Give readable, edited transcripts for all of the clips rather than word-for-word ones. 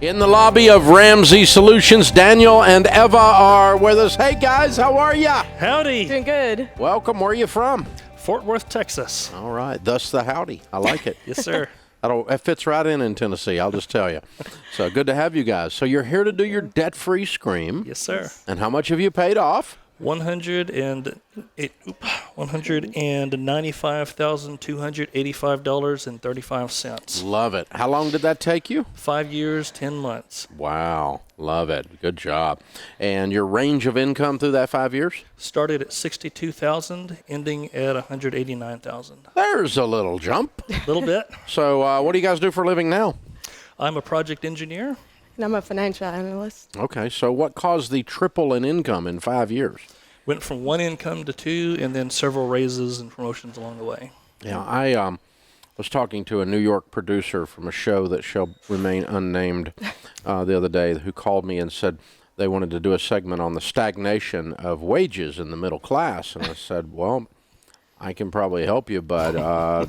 In the lobby of Ramsey Solutions, Daniel and Eva are with us. Hey, guys, how are ya? Howdy. Doing good. Welcome. Where are you from? Fort Worth, Texas. All right. Thus the howdy. I like it. Yes, sir. That fits right in Tennessee, I'll just tell you. So good to have you guys. So you're here to do your debt-free scream. Yes, sir. And how much have you paid off? $195,285.35. Love it. How long did that take you? 5 years, 10 months. Wow. Love it. Good job. And your range of income through that 5 years? Started at $62,000, ending at $189,000. There's a little jump. A little bit. So what do you guys do for a living now? I'm a project engineer. And I'm a financial analyst. Okay. So what caused the triple in income in 5 years? Went from one income to two, and then several raises and promotions along the way. Yeah, I was talking to a New York producer from a show that shall remain unnamed the other day who called me and said they wanted to do a segment on the stagnation of wages in the middle class. And I said, well, I can probably help you, but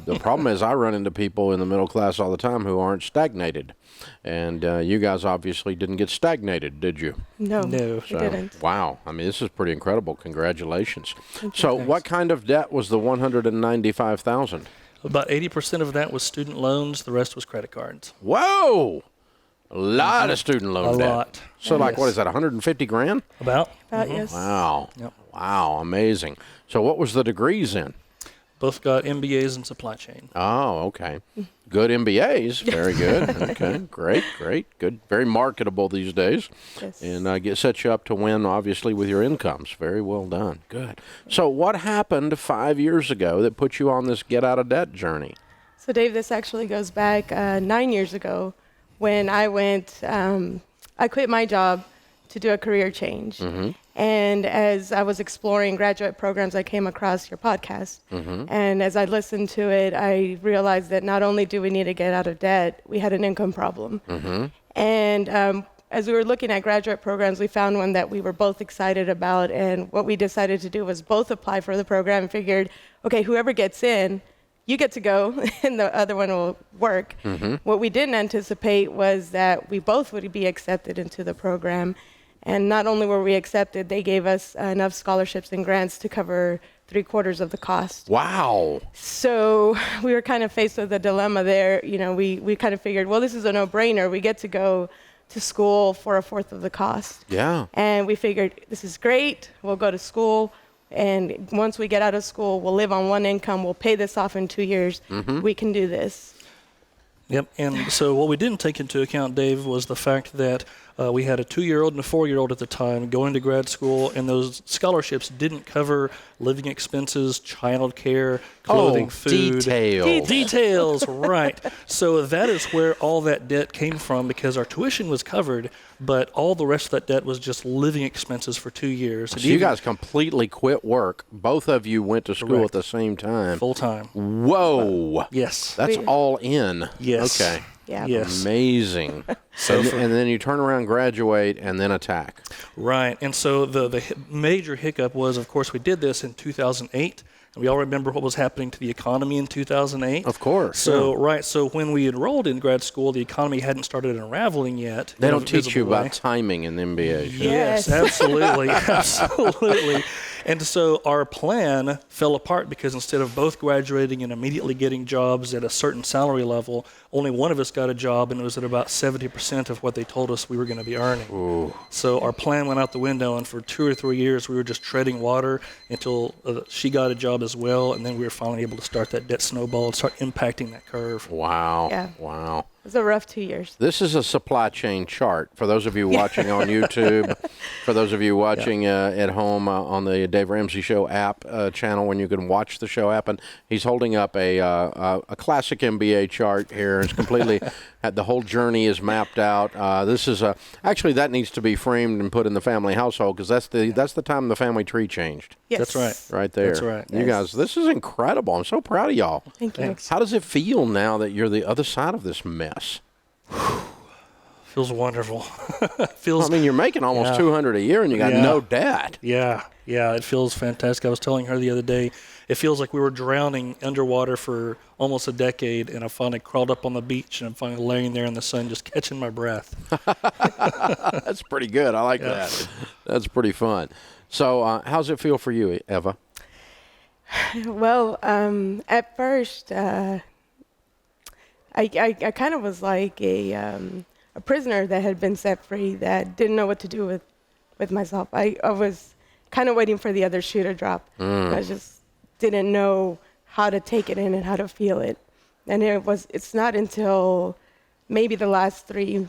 the problem is I run into people in the middle class all the time who aren't stagnated. And you guys obviously didn't get stagnated, did you? No, No. we didn't. Wow. I mean, this is pretty incredible. Congratulations. So what kind of debt was the $195,000? About 80% of that was student loans. The rest was credit cards. Whoa. A lot of student loan A debt. lot. So like, Yes. what is that, 150 grand? About? Yes. Wow. Yep. Wow, amazing. So what was the degrees in? Both got MBAs in supply chain. Oh, okay. Good MBAs. Very good. Okay, great, good. Very marketable these days. Yes. And set you up to win, obviously, with your incomes. Very well done. Good. So what happened 5 years ago that put you on this get-out-of-debt journey? So, Dave, this actually goes back 9 years ago when I quit my job to do a career change. Mm-hmm. And as I was exploring graduate programs, I came across your podcast. Mm-hmm. And as I listened to it, I realized that not only do we need to get out of debt, we had an income problem. Mm-hmm. And as we were looking at graduate programs, we found one that we were both excited about. And what we decided to do was both apply for the program and figured, okay, whoever gets in, you get to go, and the other one will work. Mm-hmm. What we didn't anticipate was that we both would be accepted into the program. And not only were we accepted, they gave us enough scholarships and grants to cover 3/4 of the cost. Wow. So we were kind of faced with a dilemma there. You know, we kind of figured, well, this is a no-brainer. We get to go to school for 1/4 of the cost. Yeah. And we figured, this is great. We'll go to school. And once we get out of school, we'll live on one income. We'll pay this off in 2 years. Mm-hmm. We can do this. Yep, and so what we didn't take into account, Dave, was the fact that we had a 2-year-old and a 4-year-old at the time going to grad school, and those scholarships didn't cover living expenses, child care, clothing, food. Details, right. So that is where all that debt came from, because our tuition was covered, but all the rest of that debt was just living expenses for 2 years. So you guys completely quit work. Both of you went to school Correct. at the same time. Full time. Whoa. Yes. That's all in. Yes. Okay. Yeah. Yes. Amazing. And then you turn around, graduate, and then attack. Right. And so the major hiccup was, of course, we did this in 2008. And we all remember what was happening to the economy in 2008. Of course. So, yeah. right. So when we enrolled in grad school, the economy hadn't started unraveling yet. They in a don't teach you visible way. about timing in MBAs. Yes, absolutely. Absolutely. And so our plan fell apart because instead of both graduating and immediately getting jobs at a certain salary level, only one of us got a job, and it was at about 70% of what they told us we were going to be earning. Ooh. So our plan went out the window, and for 2 or 3 years we were just treading water until she got a job as well, and then we were finally able to start that debt snowball and start impacting that curve. Wow. Yeah. Wow. It was a rough 2 years. This is a supply chain chart. For those of you watching on YouTube, for those of you watching at home on the Dave Ramsey Show app channel, when you can watch the show app, and he's holding up a classic MBA chart here. It's completely, the whole journey is mapped out. This is actually that needs to be framed and put in the family household, because that's the time the family tree changed. Yes. That's right. Right there. That's right. You guys, this is incredible. I'm so proud of y'all. Thank you. Thanks. How does it feel now that you're the other side of this mess? Feels wonderful. Feels. I mean, you're making almost $200 a year, and you got no debt. Yeah, it feels fantastic. I was telling her the other day, it feels like we were drowning underwater for almost a decade, and I finally crawled up on the beach, and I'm finally laying there in the sun, just catching my breath. That's pretty good. I like that. That's pretty fun. So, how's it feel for you, Eva? Well, at first, I kind of was like a prisoner that had been set free that didn't know what to do with myself. I was kind of waiting for the other shoe to drop. I just didn't know how to take it in and how to feel it. And it's not until maybe the last 3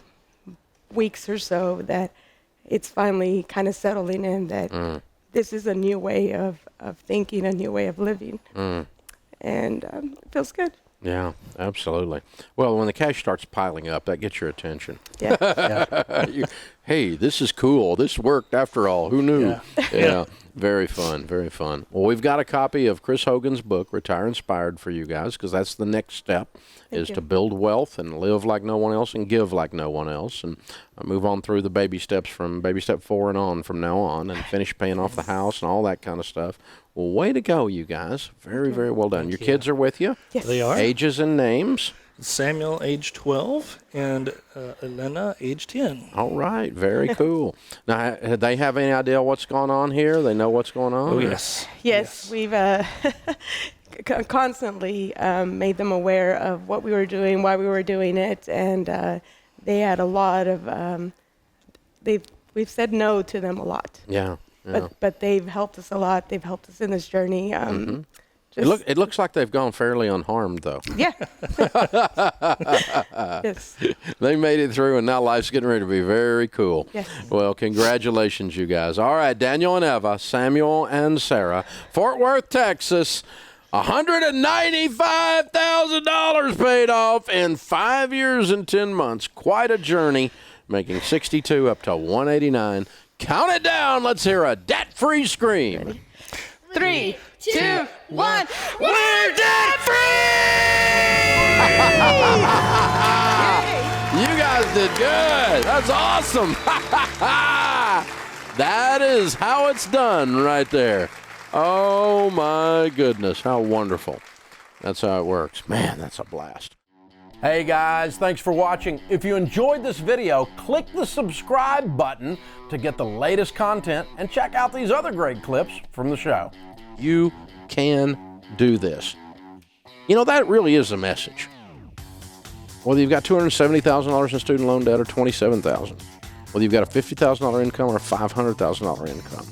weeks or so that it's finally kind of settling in that this is a new way of thinking, a new way of living. And it feels good. Yeah, absolutely. Well, when the cash starts piling up, that gets your attention. Yeah. Hey, this is cool. This worked after all. Who knew? Yeah. Very fun. Very fun. Well, we've got a copy of Chris Hogan's book, Retire Inspired, for you guys, because that's the next step, is to build wealth and live like no one else and give like no one else, and move on through the baby steps from baby step 4 and on from now on, and finish paying off the house and all that kind of stuff. Well, way to go, you guys. Very, very well done. Your kids are with you? Yes. They are. Ages and names? Samuel, age 12, and Elena, age 10. All right. Very cool. Now, they have any idea what's going on here? They know what's going on? Oh, yes. Yes, we've constantly made them aware of what we were doing, why we were doing it, and they had a lot of, we've said no to them a lot. Yeah. But they've helped us a lot. They've helped us in this journey. It looks like they've gone fairly unharmed, though. Yeah. Yes. They made it through, and now life's getting ready to be very cool. Yes. Well, congratulations, you guys. All right, Daniel and Eva, Samuel and Sarah, Fort Worth, Texas, $195,000 paid off in 5 years and 10 months. Quite a journey, making 62 up to 189. Count it down. Let's hear a debt-free scream. Ready? 3, 2, 1. We're debt-free! You guys did good. That's awesome. That is how it's done right there. Oh, my goodness. How wonderful. That's how it works. Man, that's a blast. Hey guys, thanks for watching. If you enjoyed this video, click the subscribe button to get the latest content and check out these other great clips from the show. You can do this. You know, that really is a message. Whether you've got $270,000 in student loan debt or $27,000, whether you've got a $50,000 income or a $500,000 income,